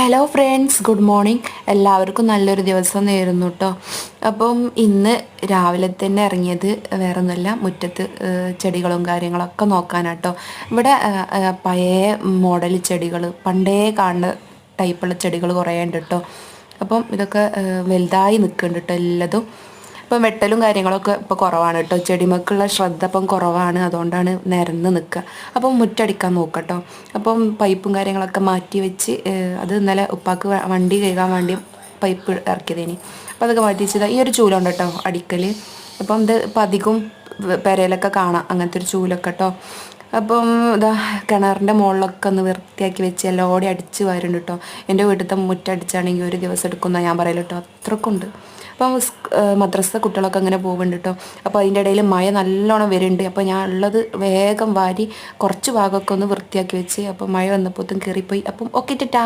Hello friends, good morning. എല്ലാവർക്കും നല്ലൊരു ദിവസം നേരുന്നു കേട്ടോ. അപ്പം ഇന്ന് രാവിലെ തന്നെ ഇറങ്ങിയത് വേറെ ഒന്നുമല്ല, മുറ്റത്ത് ചെടികളും കാര്യങ്ങളൊക്കെ നോക്കാനാട്ടോ. ഇവിടെ പഴയ മോഡൽ ചെടികൾ, പണ്ടേ കാണുന്ന ടൈപ്പുള്ള ചെടികൾ കുറേ ഉണ്ട് കേട്ടോ. അപ്പം ഇതൊക്കെ വലുതായി നിൽക്കുന്നുണ്ട് കേട്ടോ എല്ലതും. ഇപ്പം വെട്ടലും കാര്യങ്ങളൊക്കെ ഇപ്പോൾ കുറവാണ് കേട്ടോ. ചെടിമക്കുള്ള ശ്രദ്ധ ഇപ്പം കുറവാണ്, അതുകൊണ്ടാണ് നിരന്ന് നിൽക്കുക. അപ്പം മുറ്റടിക്കാൻ നോക്കട്ടോ. അപ്പം പൈപ്പും കാര്യങ്ങളൊക്കെ മാറ്റി വെച്ച് അത് ഇന്നലെ ഉപ്പാക്ക് വണ്ടി കഴുകാൻ വേണ്ടി പൈപ്പ് ഇറക്കിയതേനി. അപ്പം അതൊക്കെ മാറ്റി വെച്ചത് ഈ ഒരു ചൂലുണ്ട് കേട്ടോ അടിക്കൽ. അപ്പം ഇത് ഇപ്പം അധികം പെരയിലൊക്കെ കാണാം അങ്ങനത്തെ ഒരു ചൂലൊക്കെ കേട്ടോ. അപ്പം ഇതാ കിണറിൻ്റെ മുകളിലൊക്കെ ഒന്ന് വൃത്തിയാക്കി വെച്ച് എല്ലാവരും അടിച്ച് വരുന്നുണ്ട് കേട്ടോ. എൻ്റെ വീട്ടിലത്തെ മുറ്റടിച്ചാണെങ്കിൽ ഒരു ദിവസം എടുക്കുന്ന ഞാൻ പറയല കേട്ടോ, അത്രക്കുണ്ട്. അപ്പം മദ്രസ കുട്ടികളൊക്കെ അങ്ങനെ പോകുന്നുണ്ട് കേട്ടോ. അപ്പോൾ അതിൻ്റെ ഇടയിൽ മഴ നല്ലോണം വരുന്നുണ്ട്. അപ്പോൾ ഞാൻ ഉള്ളത് വേഗം വാരി കുറച്ച് ഭാഗമൊക്കെ ഒന്ന് വൃത്തിയാക്കി വെച്ച്, അപ്പോൾ മഴ വന്നപ്പോഴത്തും കയറിപ്പോയി. അപ്പം ഓക്കെ ടാ.